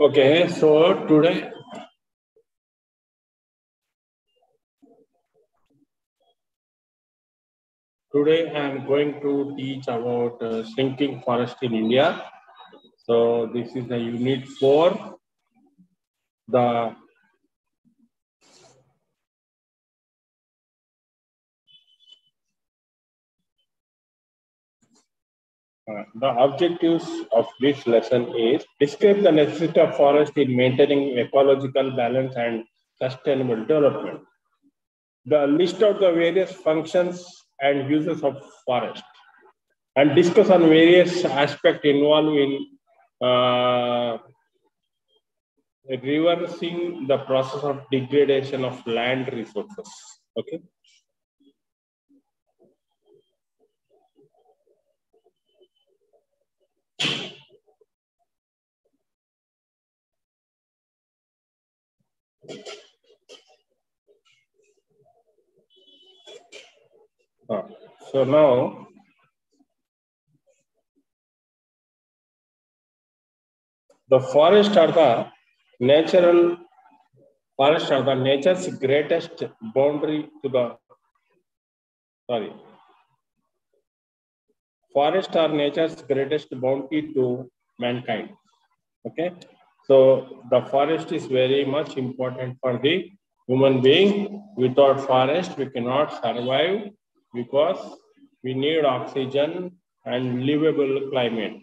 Okay, so today I am going to teach about shrinking forest in India. So this is the unit 4. The objectives of this lesson is describe the necessity of forest in maintaining ecological balance and sustainable development. The list out the various functions and uses of forest and discuss on various aspects involved in reversing the process of degradation of land resources. Okay. So now the forests are the natural forests are the nature's greatest boundary to the forests are nature's greatest bounty to mankind. Okay, so the forest is very much important for the human being. Without forest, we cannot survive because we need oxygen and livable climate.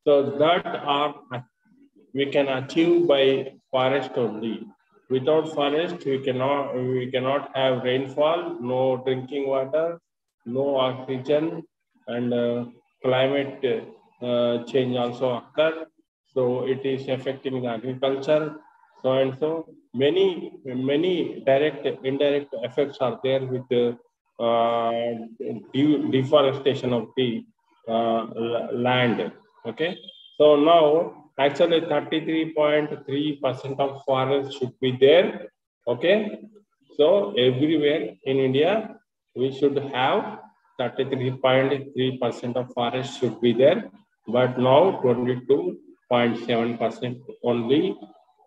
So that are we can achieve by forest only. Without forest, we cannot have rainfall, no drinking water, no oxygen, and climate change also occur. So it is affecting the agriculture. So and so many direct, indirect effects are there with the deforestation of the land. Okay. So now actually 33.3% of forest should be there. Okay. So everywhere in India, we should have 33.3% of forest should be there. But now 22.7% only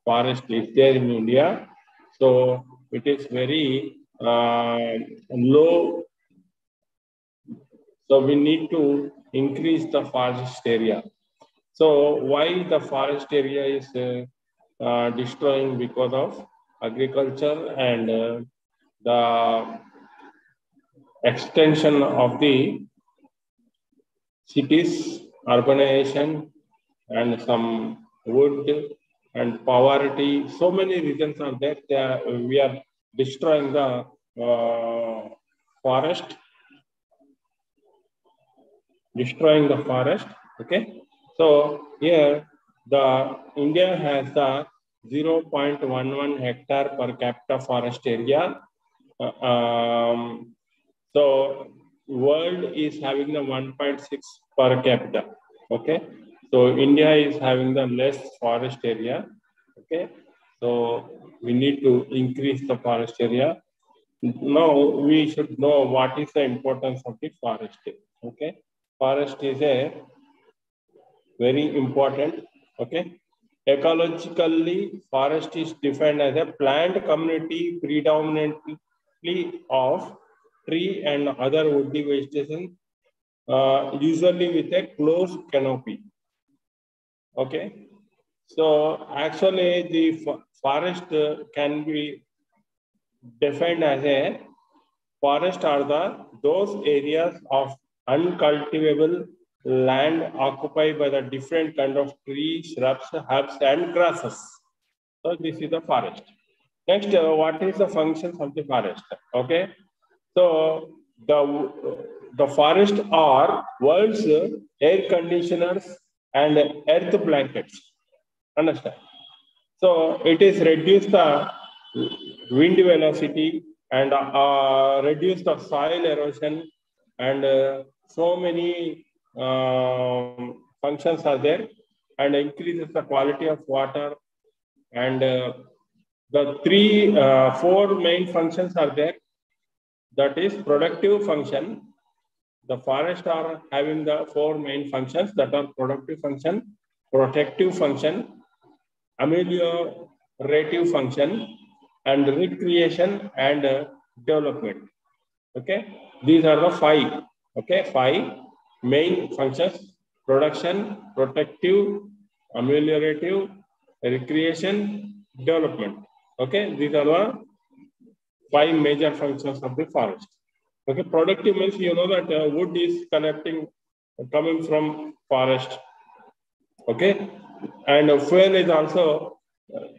forest is there in India. So it is very low. So we need to increase the forest area. So why the forest area is destroying? Because of agriculture and the extension of the cities, urbanization, and some wood and poverty. So many reasons are there. We are destroying the forest, Okay. So here the India has the 0.11 hectare per capita forest area. So world is having the 1.6 per capita. Okay. So India is having the less forest area. Okay. So we need to increase the forest area. Now we should know what is the importance of the forest. Okay. Forest is a very important. Okay. Ecologically, forest is defined as a plant community predominantly of tree and other woody vegetation, usually with a closed canopy. Okay. So actually, the forest can be defined as a forest are those areas of uncultivable land occupied by the different kind of trees, shrubs, herbs, and grasses. So this is the forest. Next, what is the functions of the forest? Okay, so the forest are world's air conditioners and earth blankets. Understand? So it is reduce the wind velocity and reduce the soil erosion and so many functions are there and increases the quality of water and four main functions are there. That is productive function. The forest are having the four main functions that are productive function, protective function, ameliorative function, and recreation and development. Okay, these are the five. Okay, five main functions: production, protective, ameliorative, recreation, development. Okay, these are the five major functions of the forest. Okay, productive means you know that wood is coming from forest. Okay, and fuel is also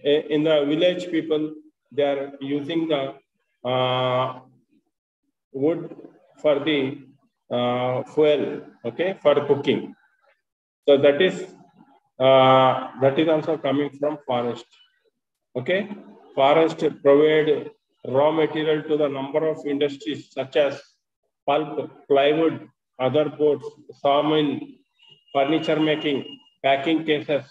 in the village people, they are using the wood for the fuel, okay, for cooking. So that is also coming from forest. Okay, forest provide raw material to the number of industries such as pulp, plywood, other boards, sawmill, furniture making, packing cases,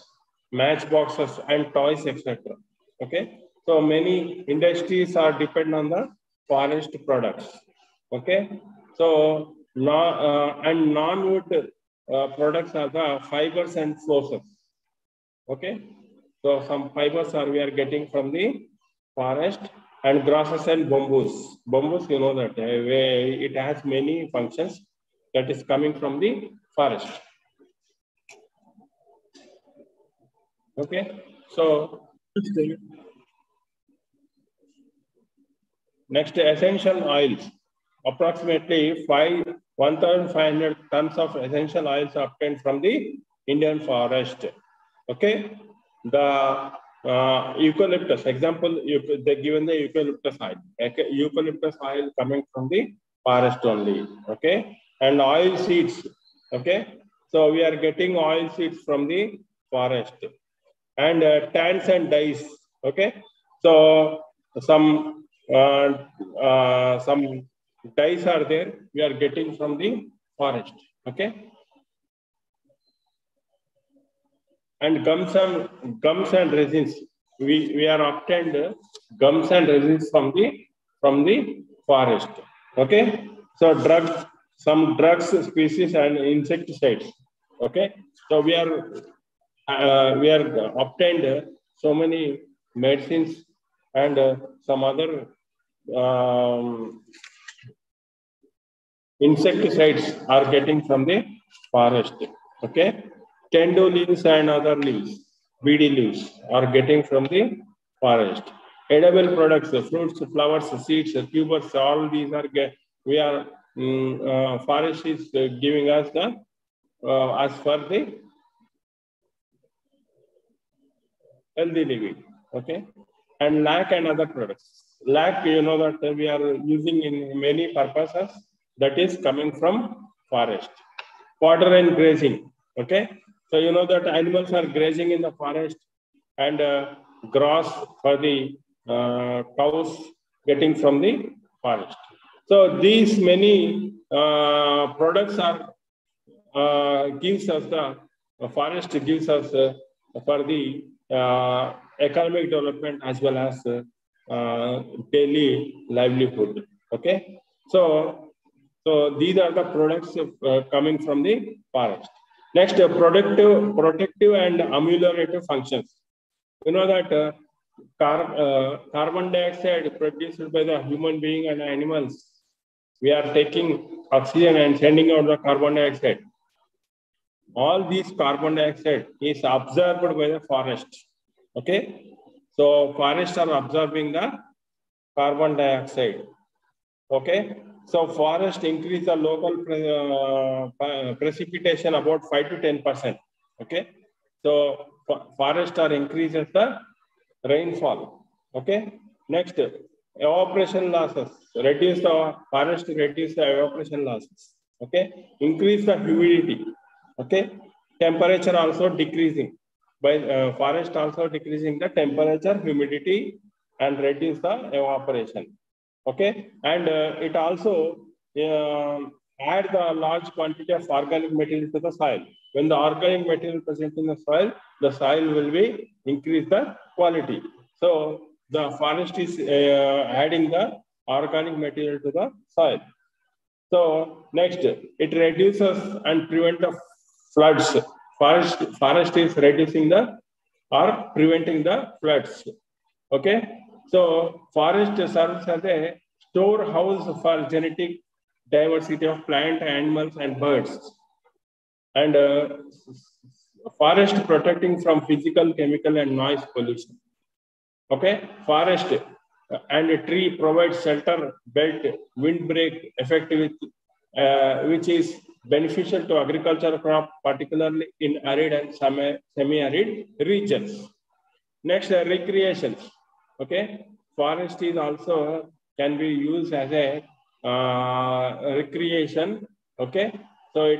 matchboxes, and toys, etc. Okay, so many industries are dependent on the forest products. Okay, so non-wood products are the fibers and flossers. Okay, so some fibers we are getting from the forest, and grasses and bamboos. Bamboos, you know that it has many functions that is coming from the forest. Okay, so next, essential oils. Approximately 1,500 tons of essential oils are obtained from the Indian forest. Okay, the eucalyptus, example, they given the eucalyptus oil. Okay? Eucalyptus oil coming from the forest only. Okay, and oil seeds. Okay, so we are getting oil seeds from the forest, and tans and dyes. Okay, so some dyes are there. We are getting from the forest. Okay. And gums and resins. We are obtained gums and resins from the forest. Okay. So some drugs species and insecticides. Okay. So we are obtained so many medicines and some other insecticides are getting from the forest. Okay. Kendo leaves and other leaves, BD leaves, are getting from the forest. Edible products, fruits, flowers, seeds, tubers, all these are forest is giving us the as for the healthy living. Okay, and lac and other products. Lac, you know that we are using in many purposes. That is coming from forest. Fodder and grazing. Okay. So you know that animals are grazing in the forest, and grass for the cows getting from the forest. So these many products are gives us the forest gives us for the economic development as well as daily livelihood. Okay, so these are the products coming from the forest. Next, protective and ameliorative functions. You know that carbon dioxide produced by the human being and animals, we are taking oxygen and sending out the carbon dioxide. All these carbon dioxide is absorbed by the forest. Okay, so forests are absorbing the carbon dioxide. Okay, so forest increase the local precipitation about 5 to 10%. Okay, so forest are increases the rainfall. Okay, next, evaporation losses. Reduce the forest, reduce the evaporation losses. Okay, increase the humidity. Okay, temperature also decreasing by forest also decreasing the temperature, humidity, and reduce the evaporation. Okay, and it also add the large quantity of organic material to the soil. When the organic material present in the soil will be increase the quality. So the forest is adding the organic material to the soil. So next, it reduces and prevent the floods. Forest is reducing the or preventing the floods. Okay, so forest serves as a storehouse for genetic diversity of plant, animals, and birds. And forest protecting from physical, chemical, and noise pollution. Okay, forest and a tree provides shelter, belt, windbreak effect, which is beneficial to agriculture crop, particularly in arid and semi-arid regions. Next, recreation. Okay, forest is also can be used as a recreation. Okay, so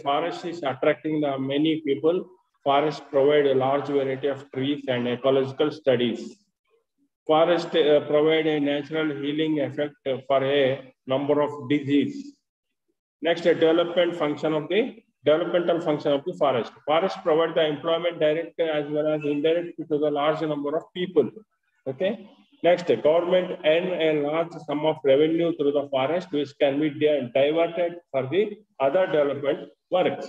forest is attracting the many people. Forests provide a large variety of trees and ecological studies. Forests provide a natural healing effect for a number of diseases. Next, a developmental function of the forest. Forests provide the employment direct as well as indirect to the large number of people. Okay. Next, government earn a large sum of revenue through the forest, which can be diverted for the other development works.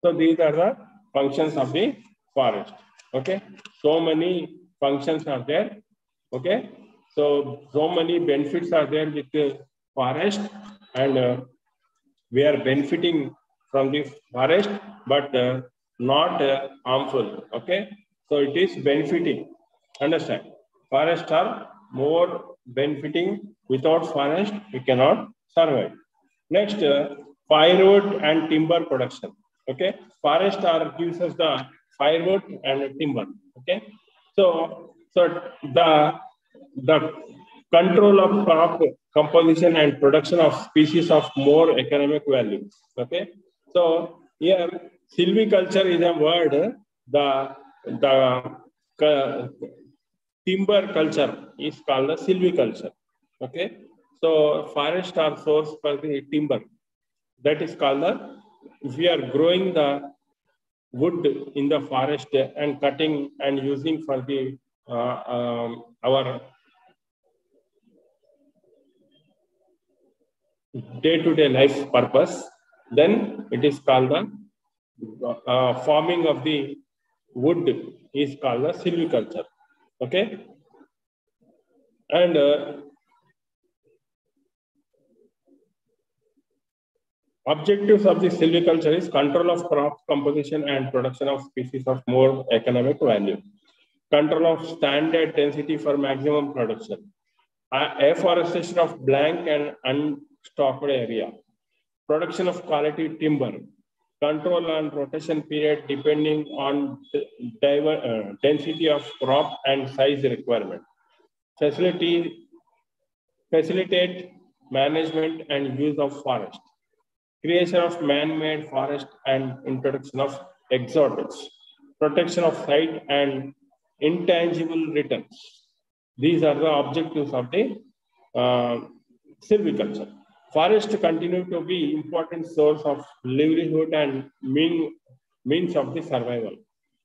So these are the functions of the forest. Okay. So many functions are there. Okay. So many benefits are there with the forest, and we are benefiting from the forest, but not harmful. Okay. So it is benefiting. Understand? Forests are more benefiting. Without forest, we cannot survive. Next, firewood and timber production. Okay. Forest gives us the firewood and timber. Okay. So the control of crop composition and production of species of more economic value. Okay. So here silviculture is a word. The timber culture is called the silviculture. Okay. So forests are source for the timber. That is called the, if we are growing the wood in the forest and cutting and using for the our day-to-day life purpose, then it is called the farming of the wood is called the silviculture. Okay. And objectives of the silviculture is control of crop composition and production of species of more economic value. Control of standard density for maximum production. Afforestation of blank and unstocked area. Production of quality timber. Control on rotation period depending on density of crop and size requirement. Facilitate management and use of forest. Creation of man-made forest and introduction of exotics. Protection of site and intangible returns. These are the objectives of the silviculture. Forests continue to be important source of livelihood and means of the survival.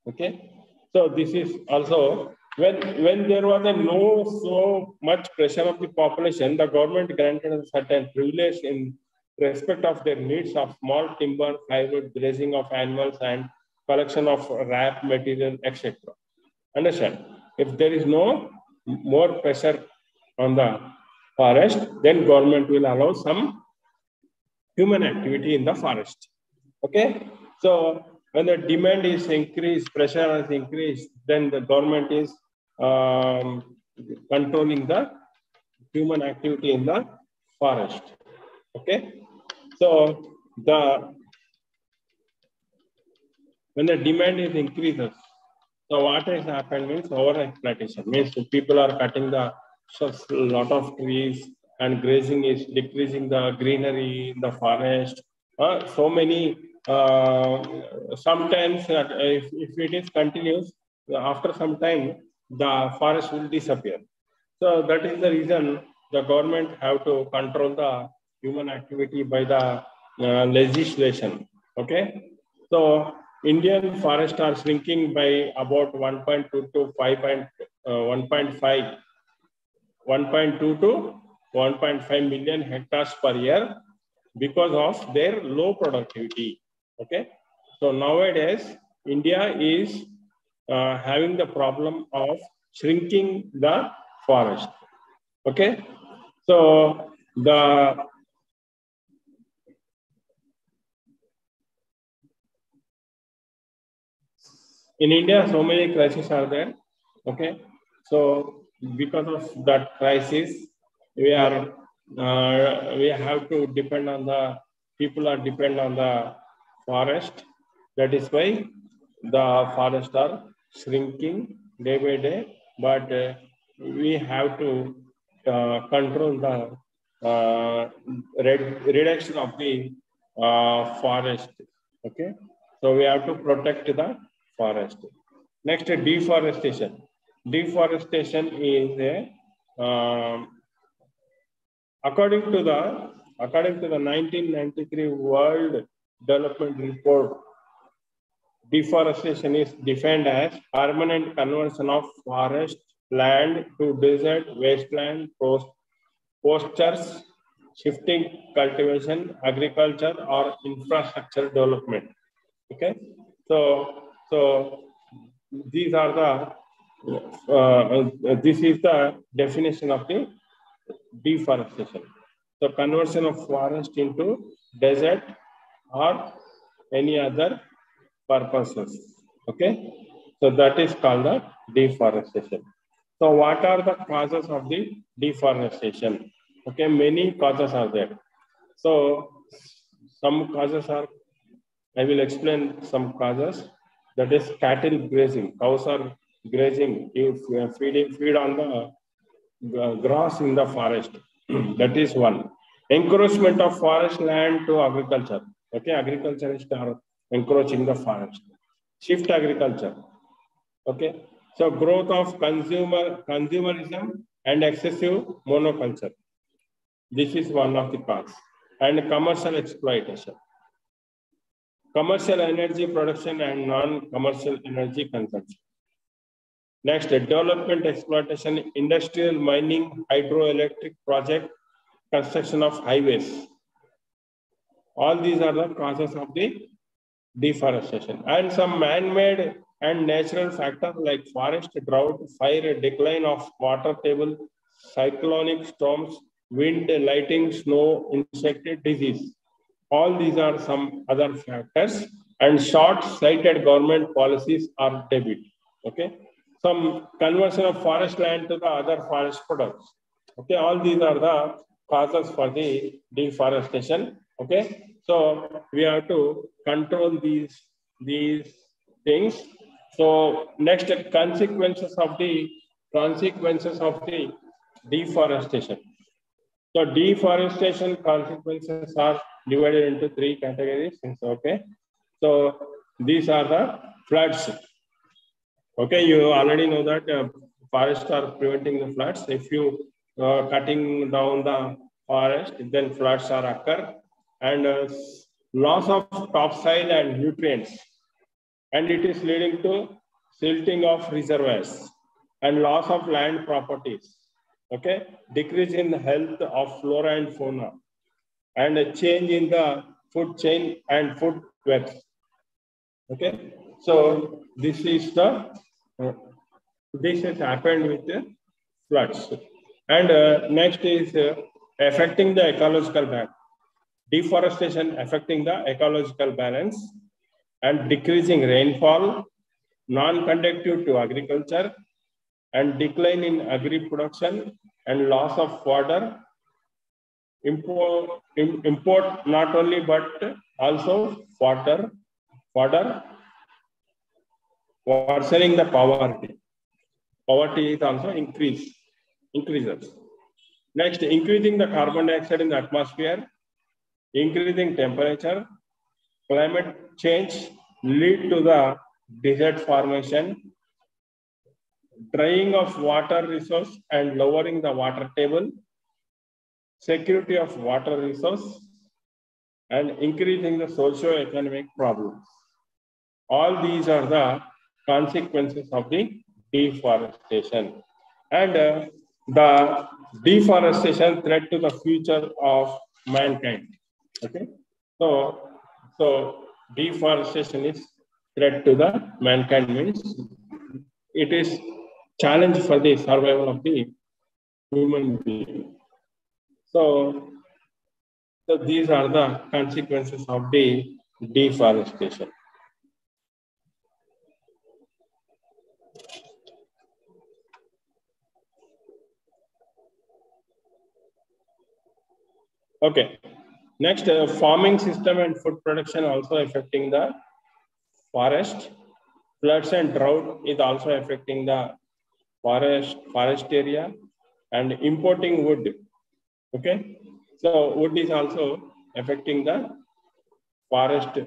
Okay, so this is also when there was no so much pressure of the population, the government granted a certain privilege in respect of their needs of small timber, firewood, grazing of animals, and collection of wrap material, etc. Understand? If there is no more pressure on the forest, then government will allow some human activity in the forest. Okay. So when the demand is increased, pressure is increased, then the government is controlling the human activity in the forest. Okay. So when the demand is increases, so what has happened means over exploitation means people are cutting the lot of trees and grazing is decreasing the greenery in the forest. So many sometimes if it is continuous, after some time the forest will disappear. So that is the reason the government have to control the human activity by the legislation. Okay. So Indian forests are shrinking by about 1.2 to 1.5, 1.2 to 1.5 million hectares per year because of their low productivity. Okay. So nowadays, India is having the problem of shrinking the forest. Okay, so in India, so many crises are there. Okay, so because of that crisis, we have to depend on the people are depend on the forest. That is why the forests are shrinking day by day. But we have to control the reduction of the forest. Okay, so we have to protect the forest. Next, deforestation. Deforestation is according to the 1993 World Development Report. Deforestation is defined as permanent conversion of forest land to desert, wasteland, pastures, shifting cultivation, agriculture, or infrastructure development. Okay, so these are the this is the definition of the deforestation. So conversion of forest into desert or any other purposes. Okay, so that is called the deforestation. So what are the causes of the deforestation? Okay, many causes are there. So some causes are, I will explain some causes. That is cattle grazing. Cows are grazing, feed on the grass in the forest. That is one. Encroachment of forest land to agriculture. Okay, agriculturists are encroaching the forest. Shift agriculture. Okay, so growth of consumerism and excessive monoculture. This is one of the causes. And commercial exploitation. Commercial energy production and non-commercial energy consumption. Next, development exploitation, industrial mining, hydroelectric project, construction of highways. All these are the causes of the deforestation. And some man-made and natural factors like forest drought, fire, decline of water table, cyclonic storms, wind, lightning, snow, insect disease. All these are some other factors, and short-sighted government policies are debit. Okay, some conversion of forest land to the other forest products. Okay, all these are the causes for the deforestation. Okay, so we have to control these things. So next, consequences of the deforestation. So deforestation consequences are divided into three categories. Okay, so these are the floods. Okay, you already know that forests are preventing the floods. If you cutting down the forest, then floods are occur, and loss of topsoil and nutrients, and it is leading to silting of reservoirs and loss of land properties. Okay, decrease in the health of flora and fauna, and a change in the food chain and food webs. Okay, so this is the this has happened with the floods. And next is affecting the ecological balance. Deforestation affecting the ecological balance and decreasing rainfall, non-conducive to agriculture, and decline in agri production and loss of water. Import not only but also water, worsening the poverty. Poverty is also increases. Next, increasing the carbon dioxide in the atmosphere, increasing temperature, climate change lead to the desert formation, drying of water resource and lowering the water table, security of water resource, and increasing the socio-economic problems. All these are the consequences of the deforestation. And the deforestation threat to the future of mankind. Okay, so deforestation is threat to the mankind means it is challenge for the survival of the human being. So these are the consequences of the deforestation. Okay. Next, farming system and food production also affecting the forest. Floods and drought is also affecting the forest area, and importing wood. Okay. So wood is also affecting the forest.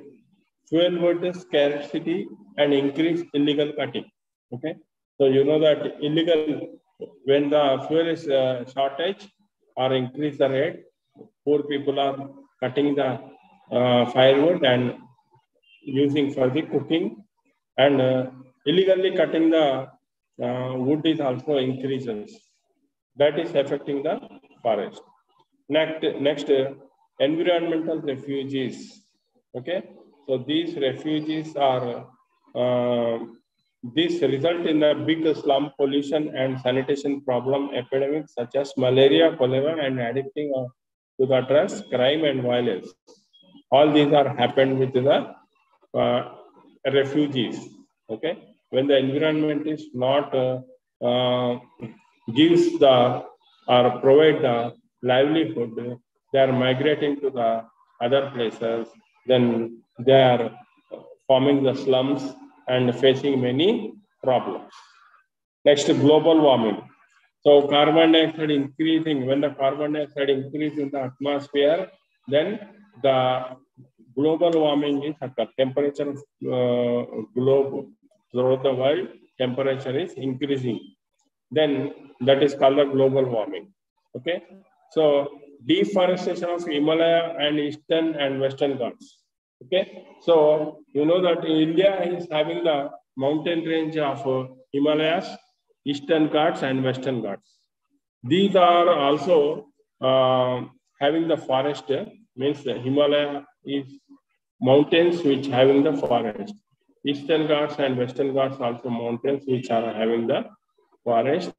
Fuel wood scarcity and increased illegal cutting. Okay. So you know that illegal, when the fuel is shortage or increase the rate, poor people are cutting the firewood and using for the cooking, and illegally cutting the wood is also increases. That is affecting the forest. Next, environmental refugees. Okay, so these refugees are this result in a big slum, pollution and sanitation problem epidemics such as malaria, cholera, and addicting to the drugs, crime, and violence. All these are happened with the refugees. Okay, when the environment is not gives the or provide the livelihood, they are migrating to the other places. Then they are forming the slums and facing many problems. Next, global warming. So carbon dioxide increasing, when the carbon dioxide increases in the atmosphere, then the global warming is occur. Temperature of globe throughout the world, temperature is increasing. Then that is called the global warming. Okay. So deforestation of Himalaya and Eastern and Western Ghats. Okay. So you know that India is having the mountain range of Himalayas, Eastern Ghats and Western Ghats. These are also having the forest, means the Himalaya is mountains which having the forest. Eastern Ghats and Western Ghats also mountains which are having the forest.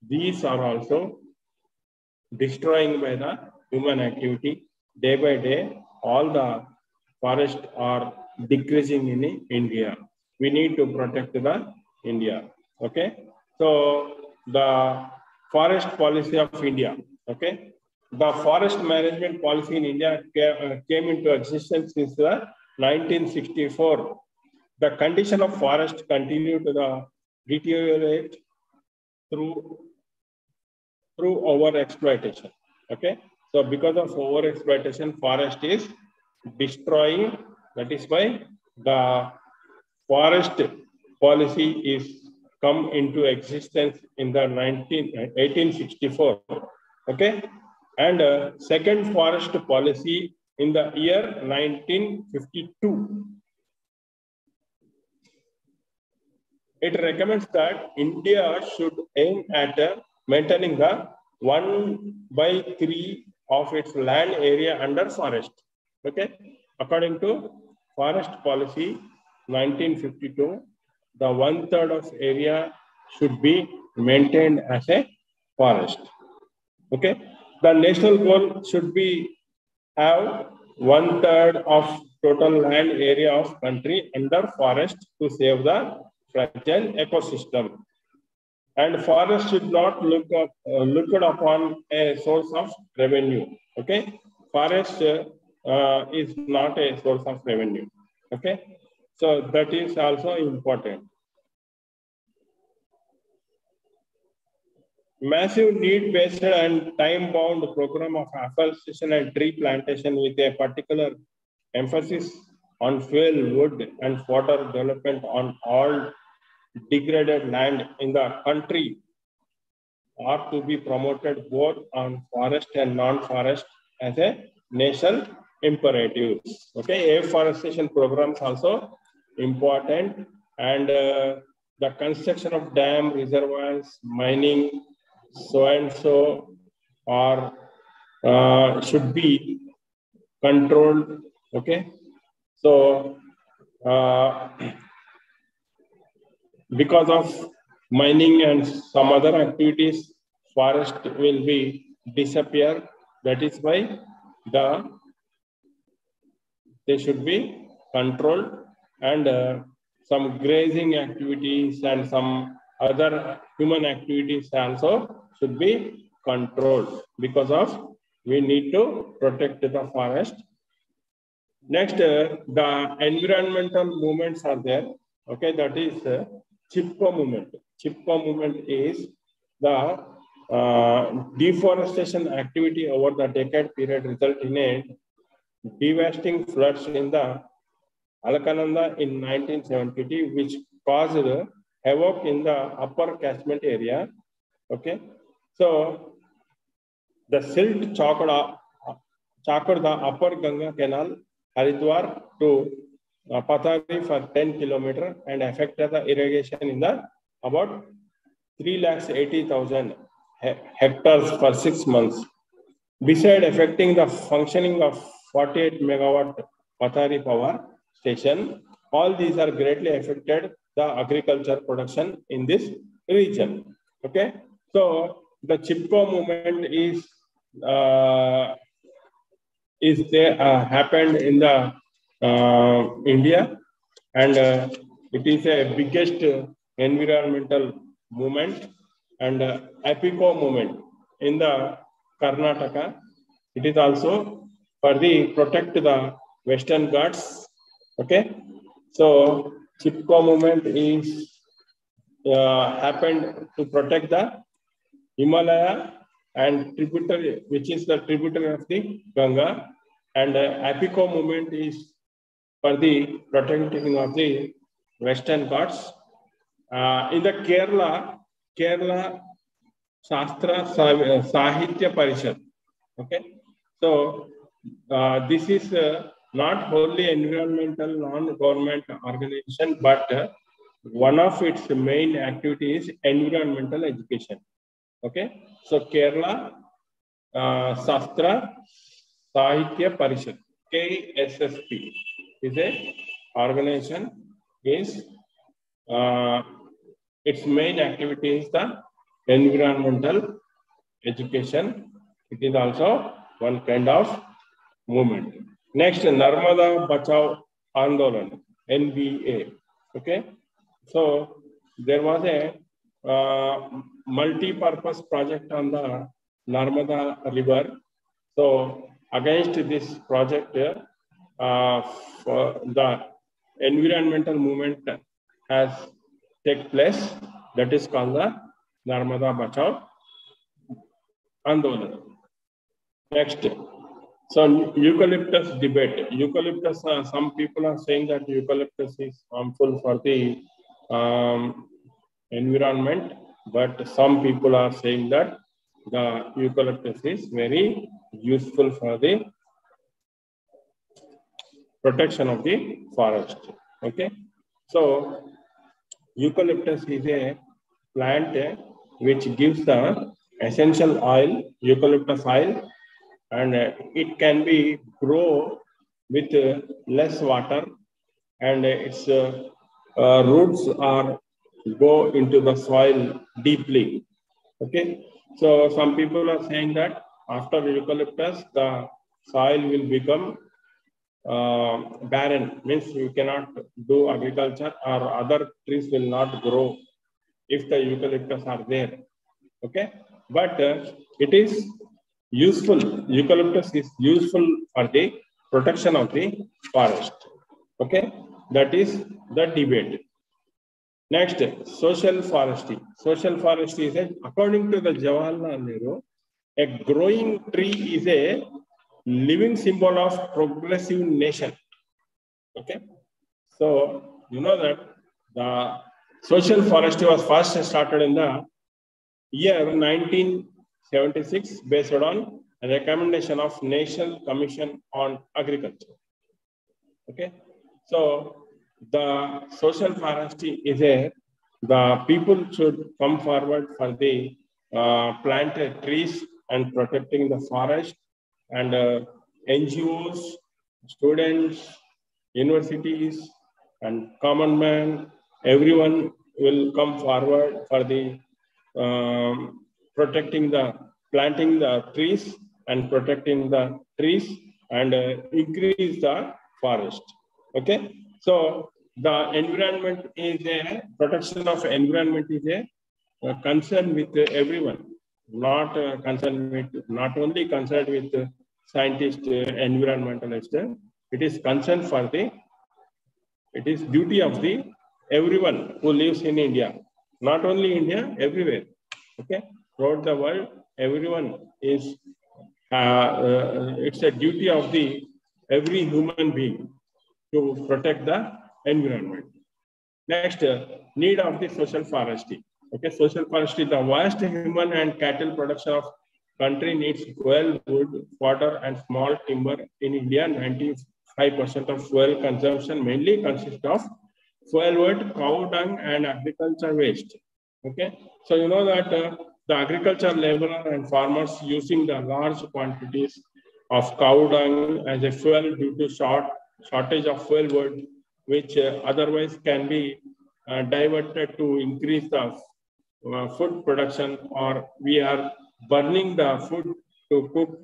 These are also destroying by the human activity. Day by day, all the forests are decreasing in India. We need to protect the India. Okay. So the forest policy of India. Okay. The forest management policy in India came into existence since the 1964. The condition of forest continued to deteriorate through over-exploitation. Okay. So because of over-exploitation, forest is destroying. That is why the forest policy is come into existence in the 1864. Okay. And second forest policy in the year 1952. It recommends that India should aim at maintaining the 1/3 of its land area under forest. Okay. According to forest policy 1952, the 1/3 of area should be maintained as a forest. Okay. The national goal should be have 1/3 of total land area of country under forest to save the fragile ecosystem. And forest should not looked upon a source of revenue. Okay, forest is not a source of revenue. Okay, so that is also important. Massive need-based and time-bound program of afforestation and tree plantation with a particular emphasis on fuel, wood, and fodder development on all degraded land in the country are to be promoted both on forest and non-forest as a national imperative. Okay, afforestation programs also important, and the construction of dam, reservoirs, mining, so and so are should be controlled. Okay, so because of mining and some other activities, forest will be disappear. That is why they should be controlled, and some grazing activities and some other human activities also should be controlled, because of we need to protect the forest. Next, the environmental movements are there. Okay, that is CHIPCO movement. CHIPCO movement is the deforestation activity over the decade period result in a devastating floods in the Alakananda in 1970, which caused havoc in the upper catchment area. Okay, so the silt choked the upper Ganga canal, Haridwar to Patari for 10 kilometers and affected the irrigation in the about 380,000 hectares for 6 months. Besides affecting the functioning of 48 megawatt Patari power station, all these are greatly affected the agriculture production in this region. Okay, so the CHIPCO movement is there happened in the India, and it is a biggest environmental movement, and APICO movement in the Karnataka. It is also for the protect the Western Ghats. Okay, so CHIPCO movement is happened to protect the Himalaya and tributary, which is the tributary of the Ganga, and APICO movement is for the protecting of the Western Ghats. In the Kerala Shastra Sahitya Parishad. Okay, so this is not wholly environmental non-government organization, but one of its main activities is environmental education. Okay, so Kerala Shastra Sahitya Parishad, KSSP, is a organization. Is its main activity is the environmental education. It is also one kind of movement. Next, Narmada Bachao Andolan, NBA. Okay, so there was a multi-purpose project on the Narmada River. So against this project, for the environmental movement has taken place. That is called the Narmada Bachao Andolan. Next, so eucalyptus debate. Eucalyptus, some people are saying that eucalyptus is harmful for the environment, but some people are saying that the eucalyptus is very useful for the protection of the forest. Okay, so eucalyptus is a plant which gives the essential oil, eucalyptus oil, and it can be grow with less water, and its roots are go into the soil deeply. Okay, so some people are saying that after eucalyptus, the soil will become barren, means you cannot do agriculture or other trees will not grow if the eucalyptus are there. Okay, but it is useful. Eucalyptus is useful for the protection of the forest. Okay, that is the debate. Next, social forestry. Social forestry is according to the Jawaharlal Nehru, a growing tree is a living symbol of progressive nation. Okay, so you know that the social forestry was first started in the year 1976 based on a recommendation of National Commission on Agriculture. Okay, so the social forestry is the people should come forward for the planted trees and protecting the forest, and NGOs, students, universities, and common man, everyone will come forward for the planting the trees and protecting the trees and increase the forest. Okay, so the environment is a protection of environment is a concern with everyone, not not only concerned with scientists, environmentalists. It is concern for the. It is duty of the everyone who lives in India, not only India, everywhere. Okay, throughout the world, everyone is. It's a duty of the every human being to protect the environment. Next, need of the social forestry. Okay, social forestry, the vast human and cattle production of country needs fuel, wood, water, and small timber. In India, 95% of fuel consumption mainly consists of fuel wood, cow dung, and agriculture waste. Okay, so you know that the agriculture laborer and farmers using the large quantities of cow dung as a fuel due to shortage of fuel wood, which otherwise can be diverted to increase the food production, or we are burning the food to cook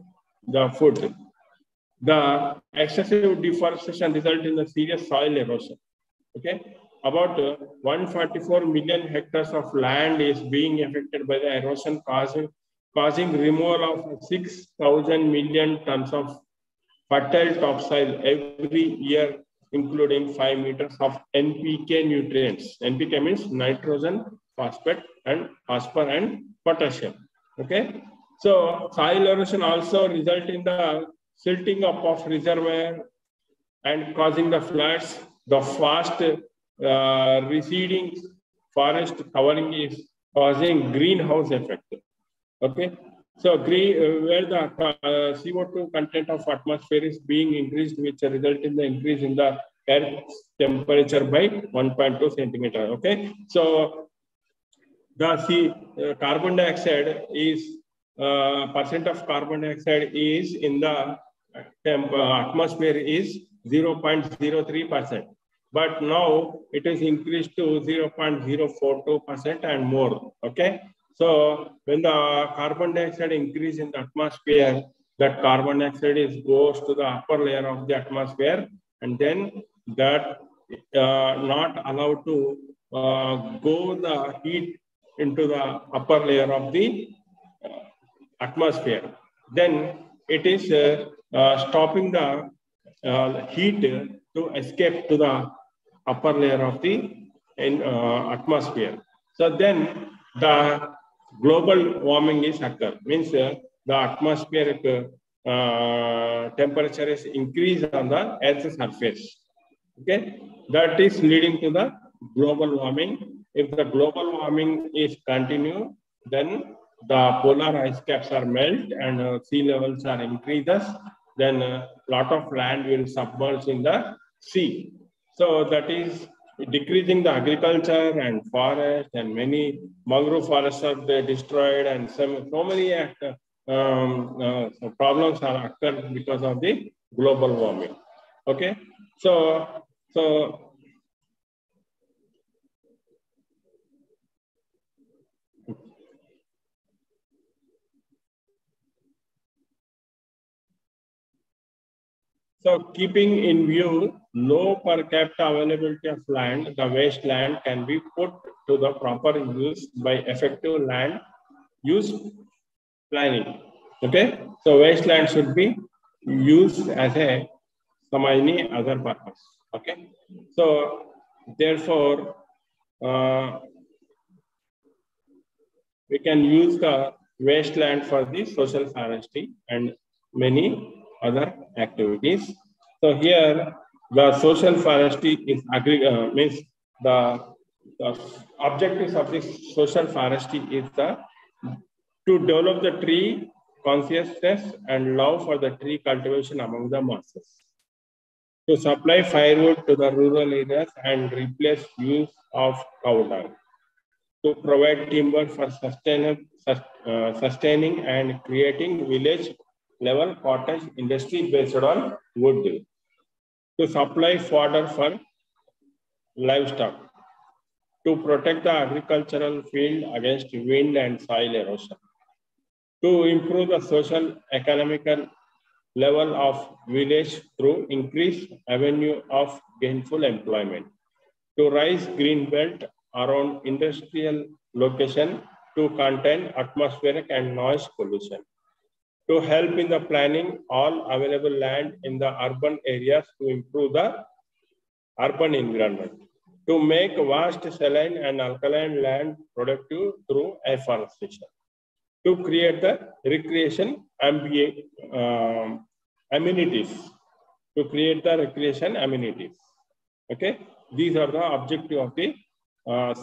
the food. The excessive deforestation results in the serious soil erosion. Okay, about 144 million hectares of land is being affected by the erosion, causing removal of 6,000 million tons of fertile topsoil every year, including 5 meters of NPK nutrients. NPK means nitrogen, phosphate, and phosphor and potassium. Okay, so soil erosion also result in the silting up of reservoir and causing the floods. The fast receding forest covering is causing greenhouse effect. Okay, so where the CO2 content of atmosphere is being increased, which result in the increase in the Earth's temperature by 1.2 centimeter. Okay, so the carbon dioxide is percent of carbon dioxide is in the atmosphere is 0.03%, but now it is increased to 0.042% and more. Okay, so when the carbon dioxide increase in the atmosphere, that carbon dioxide goes to the upper layer of the atmosphere, and then that not allowed to go the heat into the upper layer of the atmosphere. Then it is stopping the heat to escape to the upper layer of the atmosphere. So then the global warming is occur, means the atmospheric temperature is increased on the Earth's surface. Okay, that is leading to the global warming. If the global warming is continue, then the polar ice caps are melt and sea levels are increases. Then a lot of land will submerge in the sea. So that is decreasing the agriculture and forest, and many mangrove forests are destroyed, and so many problems are occurred because of the global warming. Okay, so keeping in view low per capita availability of land, the wasteland can be put to the proper use by effective land use planning. Okay, so wasteland should be used as some any other purpose. Okay, so therefore we can use the wasteland for the social forestry and many other activities. So here the social forestry is means the objectives of this social forestry is to develop the tree consciousness and love for the tree cultivation among the masses, to supply firewood to the rural areas and replace use of cow dung, to provide timber for sustaining and creating village level cottage industry based on wood, to supply fodder for livestock, to protect the agricultural field against wind and soil erosion, to improve the social economical level of village through increased avenue of gainful employment, to raise green belt around industrial location to contain atmospheric and noise pollution, to help in the planning all available land in the urban areas to improve the urban environment, to make vast saline and alkaline land productive through afforestation, to create the recreation amenities, to create the recreation amenities. Okay, these are the objective of the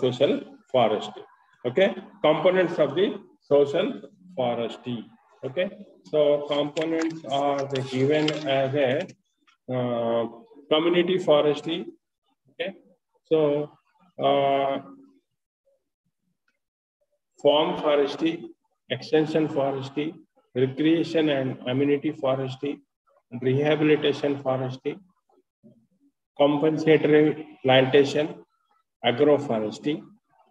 social forestry. Okay, components of the social forestry. Okay, so components are given as a community forestry. Okay, so farm forestry, extension forestry, recreation and amenity forestry, rehabilitation forestry, compensatory plantation, agroforestry,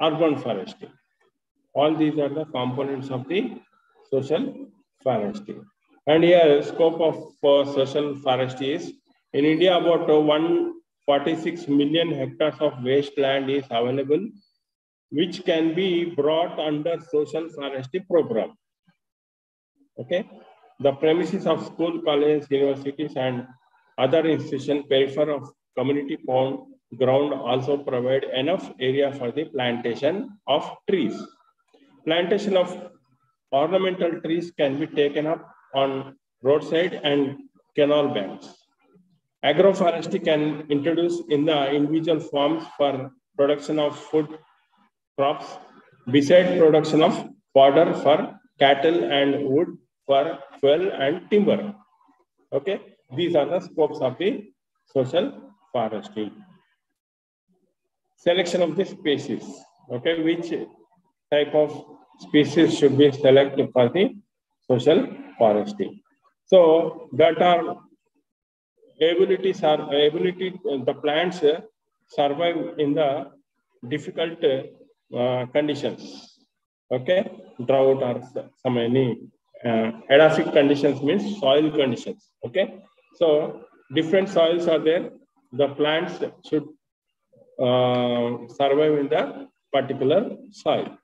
urban forestry. All these are the components of the social forestry. And here, scope of social forestry is, in India, about 146 million hectares of wasteland is available, which can be brought under social forestry program. Okay, the premises of school, colleges, universities, and other institutions peripheral of community pond ground also provide enough area for the plantation of trees. Plantation of ornamental trees can be taken up on roadside and canal banks. Agroforestry can introduce in the individual forms for production of food crops, beside production of fodder for cattle and wood for fuel and timber. Okay, these are the scopes of the social forestry. Selection of the species. Okay, which type of species should be selected for the social forestry? So that are the plants survive in the difficult conditions. Okay, drought or some any edaphic conditions means soil conditions. Okay, so different soils are there. The plants should survive in the particular soil.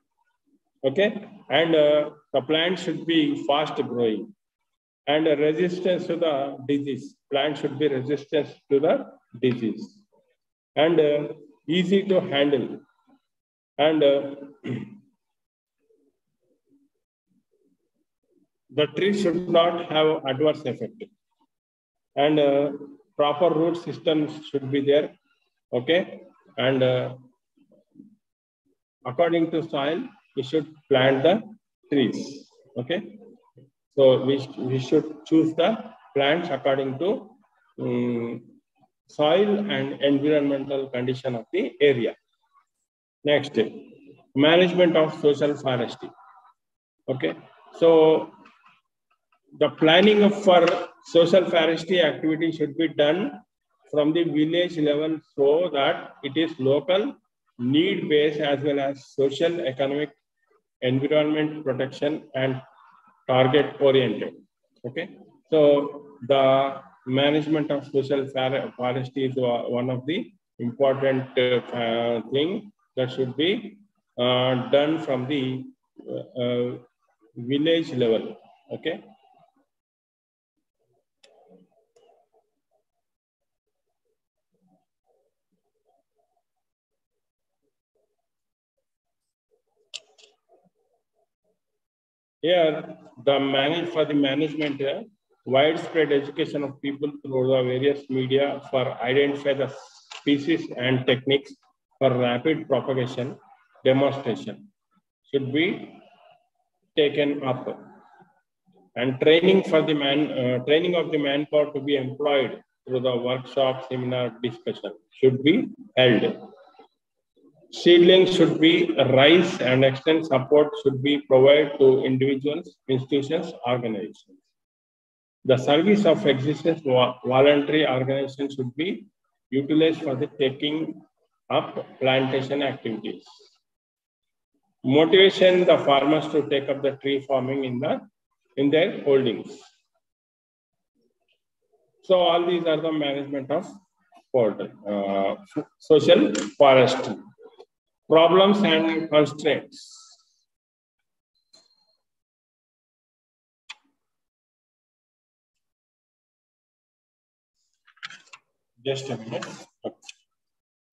Okay, and the plant should be fast growing and resistance to the disease. Plant should be resistant to the disease and easy to handle. And the tree should not have adverse effect. And proper root systems should be there. Okay, and according to soil, we should plant the trees. Okay, so we should choose the plants according to soil and environmental condition of the area. Next, management of social forestry. Okay, so the planning for social forestry activity should be done from the village level so that it is local, need-based, as well as social, economic, environment protection, and target-oriented. Okay, so the management of social forestry is one of the important thing that should be done from the village level. Okay. Here, for the management, widespread education of people through the various media for identify the species and techniques for rapid propagation demonstration should be taken up, and training for the training of the manpower to be employed through the workshop, seminar, discussion should be held. Seedlings should be raised and extend support should be provided to individuals, institutions, organizations. The service of existing voluntary organizations should be utilized for the taking of plantation activities. Motivation the farmers to take up the tree farming in their holdings. So all these are the management of social forestry. Problems and constraints. Just a minute.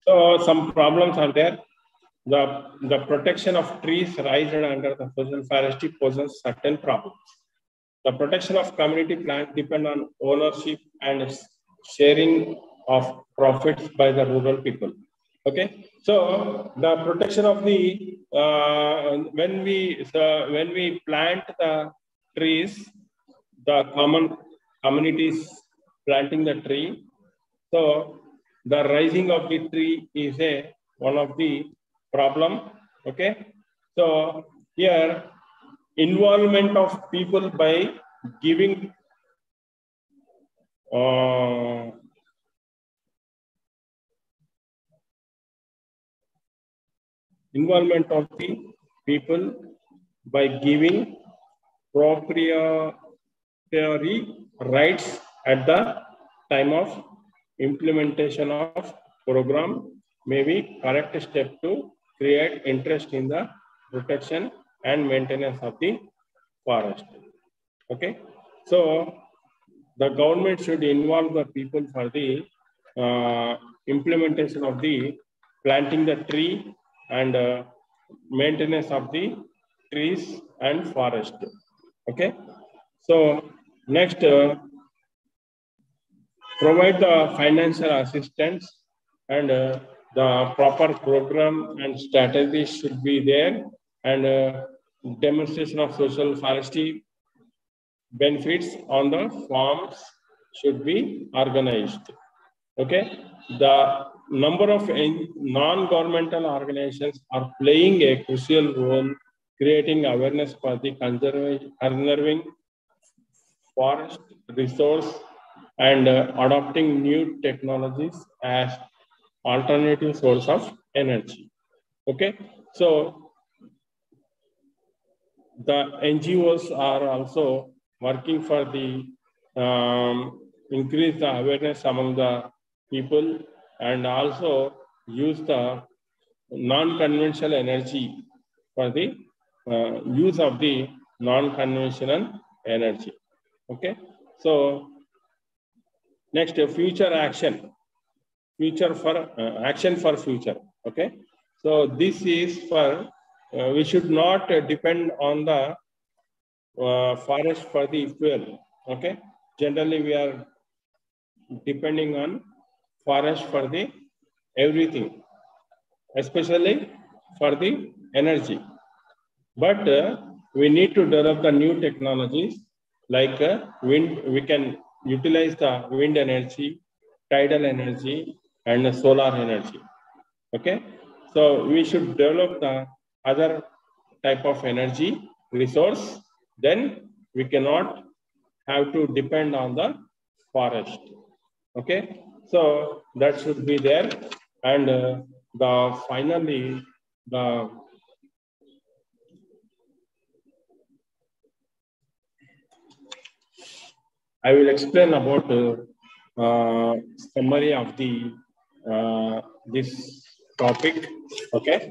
So some problems are there. The protection of trees raised under the social forestry poses certain problems. The protection of community plants depend on ownership and sharing of profits by the rural people. Okay, so the protection of the when we plant the trees, the common communities planting the tree. So the rising of the tree is one of the problem. Okay, so here involvement of people by giving involvement of the people by giving proprietary rights at the time of implementation of program may be correct step to create interest in the protection and maintenance of the forest. Okay, so the government should involve the people for the implementation of the planting the tree and maintenance of the trees and forest. Okay, so next provide the financial assistance and the proper program and strategies should be there, and demonstration of social forestry benefits on the farms should be organized. Okay, the number of non-governmental organizations are playing a crucial role creating awareness for the conserving forest resource and adopting new technologies as alternative source of energy. Okay, so the NGOs are also working for the increase the awareness among the people and also use the non-conventional energy for the use of the non-conventional energy. Okay, so next future action for action for future. Okay, so this is for we should not depend on the forest for the fuel. Okay, generally we are depending on forest for the everything, especially for the energy. But we need to develop the new technologies like wind. We can utilize the wind energy, tidal energy, and solar energy. Okay, so we should develop the other type of energy resource. Then we cannot have to depend on the forest. Okay, so that should be there, and finally I will explain about summary of the this topic. Okay,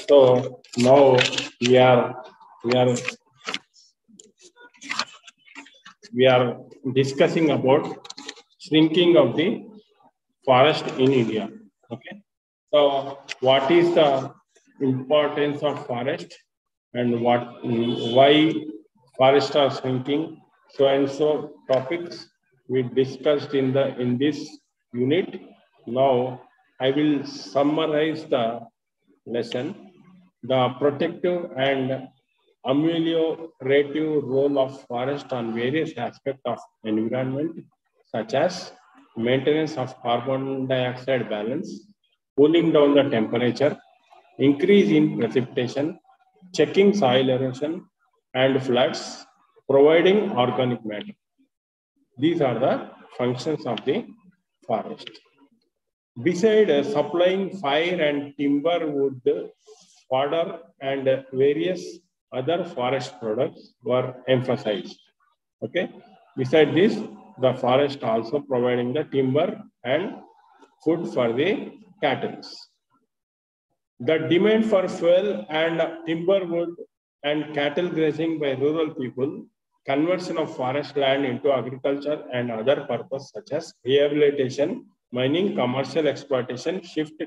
so now we are discussing about shrinking of the forest in India. Okay, so what is the importance of forest and why forests are shrinking? So and so topics we discussed in this unit. Now I will summarize the lesson. The protective and ameliorative role of forest on various aspects of environment, such as maintenance of carbon dioxide balance, cooling down the temperature, increase in precipitation, checking soil erosion and floods, providing organic matter. These are the functions of the forest. Beside supplying fire and timber, wood, fodder, and various other forest products were emphasized. Okay. Beside this, the forest also providing the timber and food for the cattle. The demand for fuel and timber wood and cattle grazing by rural people, conversion of forest land into agriculture and other purposes such as rehabilitation, mining, commercial exploitation, shift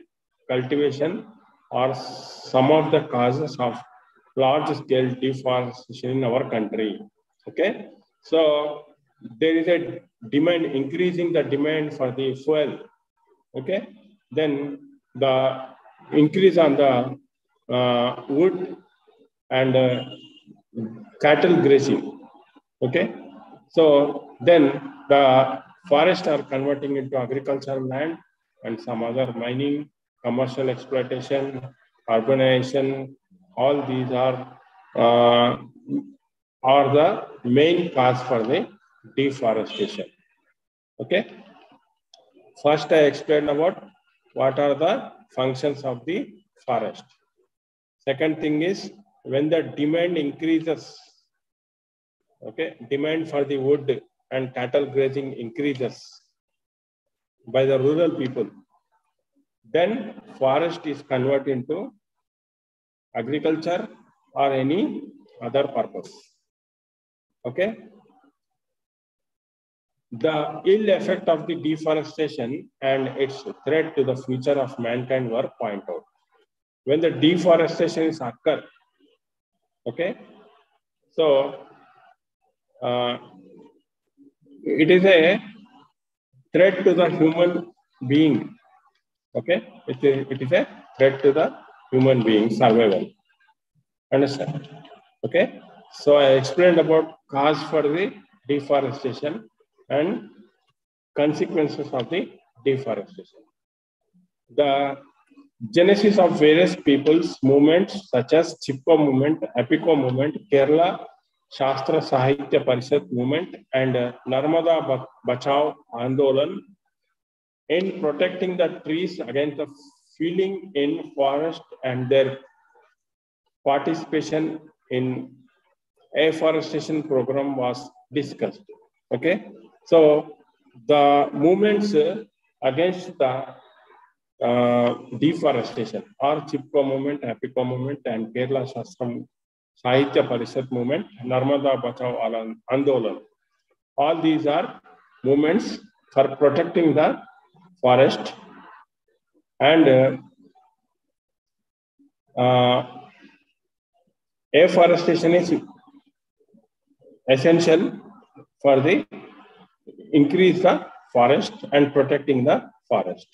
cultivation are some of the causes of large-scale deforestation in our country. Okay, so there is a demand, increasing the demand for the fuel. Okay, then the increase on the wood and cattle grazing. Okay, so then the forests are converting into agricultural land and some other mining, commercial exploitation, urbanization. All these are the main cause for the deforestation. Okay. First, I explained about what are the functions of the forest. Second thing is when the demand increases, okay, demand for the wood and cattle grazing increases by the rural people, then forest is converted into agriculture or any other purpose. Okay. The ill effect of the deforestation and its threat to the future of mankind were pointed out. When the deforestation is occur, okay, so it is a threat to the human being. Okay, it is a threat to the human being survival. Understand? Okay, so I explained about cause for the deforestation and consequences of the deforestation. The genesis of various people's movements such as Chipko movement, Apiko movement, Kerala Shastra Sahitya Parishad movement, and Narmada Bachao Andolan in protecting the trees against the felling in forest and their participation in afforestation program was discussed. Okay, so the movements against the deforestation or Chipko movement, Apiko movement, and Kerala Shastra Sahitya Parishad movement, Narmada Bachao Andolan. All these are movements for protecting the forest and afforestation is essential for the increase the forest and protecting the forest.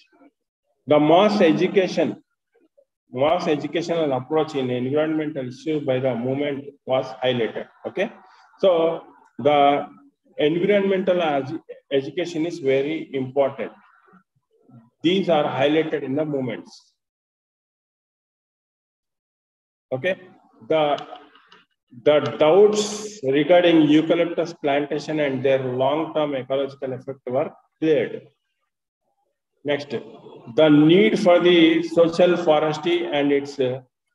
The mass educational approach in environmental issues by the movement was highlighted. Okay, so the environmental education is very important. These are highlighted in the movements. Okay, the doubts regarding eucalyptus plantation and their long-term ecological effect were cleared. Next, the need for the social forestry and its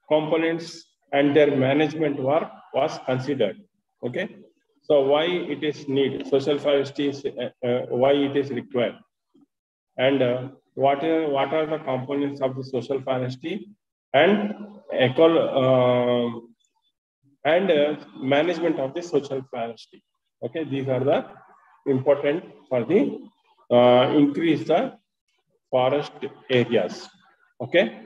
components and their management was considered. Okay, so why it is need social forestry is why it is required, and what are the components of the social forestry and management of the social forestry. Okay, these are the important for the increase the forest areas. Okay.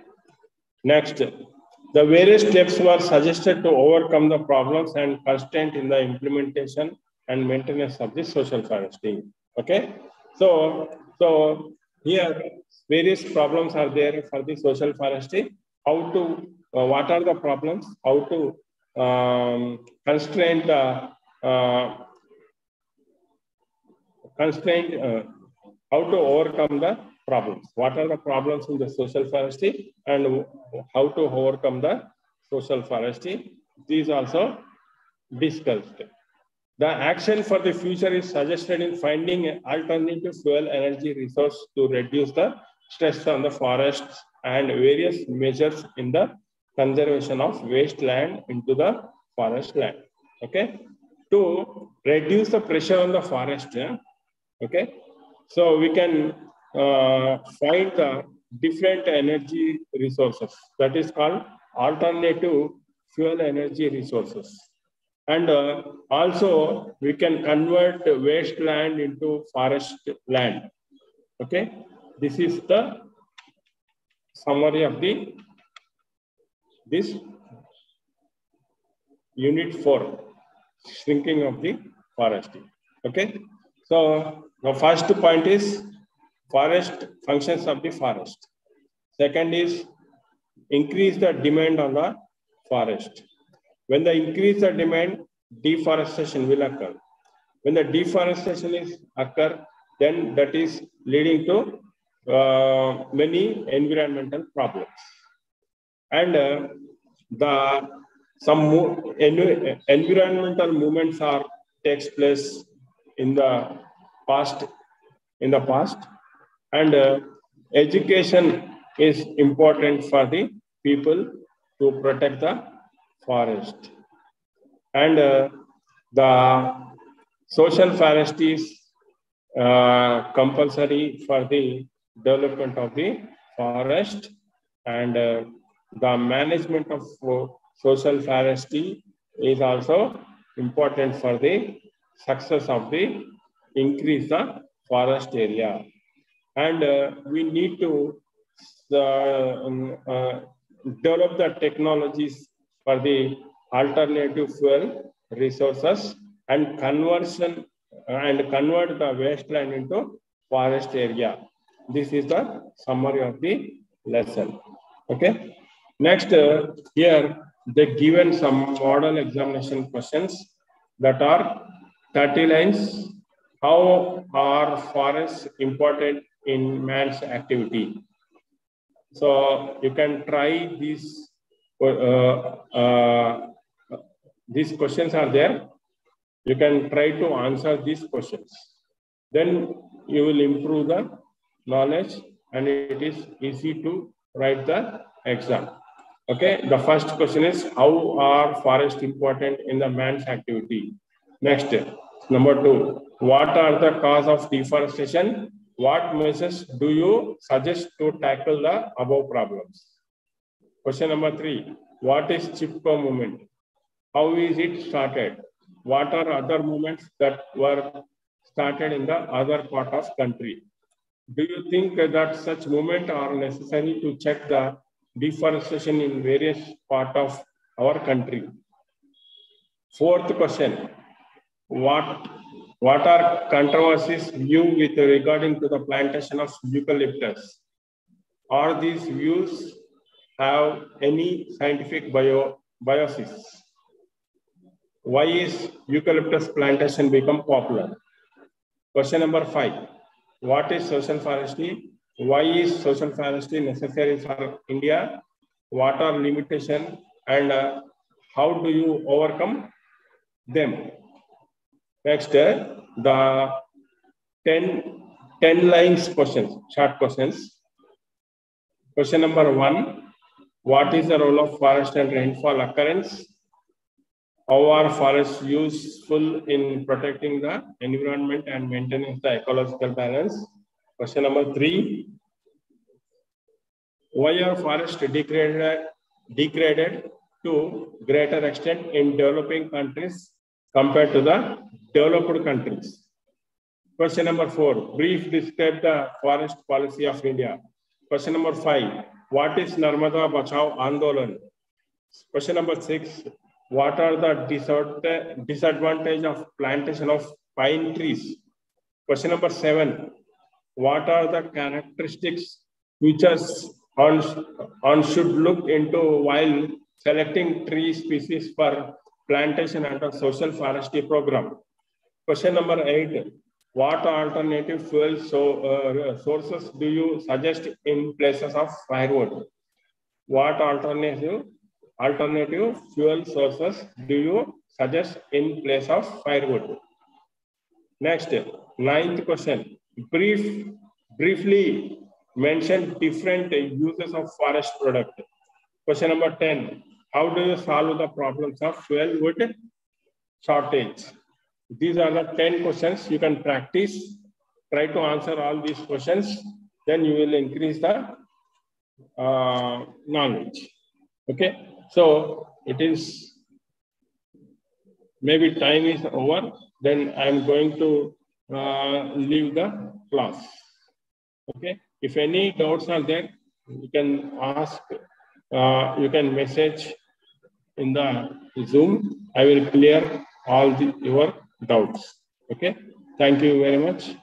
Next, the various steps were suggested to overcome the problems and constraint in the implementation and maintenance of the social forestry. Okay. So here various problems are there for the social forestry. How to what are the problems? How to constrain the how to overcome the problems. What are the problems in the social forestry and how to overcome the social forestry? These also discussed. The action for the future is suggested in finding an alternative fuel energy resource to reduce the stress on the forests and various measures in the conservation of wasteland into the forest land. Okay, to reduce the pressure on the forest. Okay, so we can find the different energy resources, that is called alternative fuel energy resources. And also we can convert wasteland into forest land. Okay, this is the summary of this unit 4, shrinking of the forest. Okay, so the first point is forest functions of the forest. Second is increase the demand on the forest. When they increase the demand, deforestation will occur. When the deforestation is occur, then that is leading to many environmental problems. And some environmental movements takes place in the past. And education is important for the people to protect the forest. And the social forest is compulsory for the development of the forest. And the management of social forestry is also important for the success of the increase the forest area. And we need to develop the technologies for the alternative fuel resources and convert the wasteland into forest area. This is the summary of the lesson. Okay. Next, here they given some model examination questions that are 30 lines. How are forests important in man's activity? So you can try these. These questions are there. You can try to answer these questions. Then you will improve the knowledge and it is easy to write the exam. Okay, the first question is, how are forests important in the man's activity? Next, number 2, what are the cause of deforestation? What measures do you suggest to tackle the above problems? Question number 3, what is Chipko movement? How is it started? What are other movements that were started in the other part of country? Do you think that such movements are necessary to check the deforestation in various parts of our country? Fourth question, what are controversies view with regarding to the plantation of eucalyptus? Are these views have any scientific biases? Why is eucalyptus plantation become popular? Question number 5, what is social forestry? Why is social forestry necessary for India? What are limitations and how do you overcome them? Next, the 10 lines questions, short questions. Question number 1, what is the role of forest and rainfall occurrence? How are forests useful in protecting the environment and maintaining the ecological balance? Question number 3, why are forests degraded to greater extent in developing countries compared to the developed countries? Question number 4, brief describe the forest policy of India. Question number 5, what is Narmada Bachao Andolan? Question number 6, what are the disadvantages of plantation of pine trees? Question number 7, what are the characteristics features one should look into while selecting tree species for plantation under social forestry program? Question number 8, what alternative fuel sources do you suggest in places of firewood? What alternative fuel sources do you suggest in place of firewood? Next, 9th question, briefly mention different uses of forest product. Question number 10. How do you solve the problems of fuel wood shortage? These are the 10 questions you can practice. Try to answer all these questions. Then you will increase the knowledge. Okay. So it is, maybe time is over. Then I'm going to leave the class. Okay. If any doubts are there, you can ask, you can message in the Zoom. I will clear all your doubts. Okay. Thank you very much.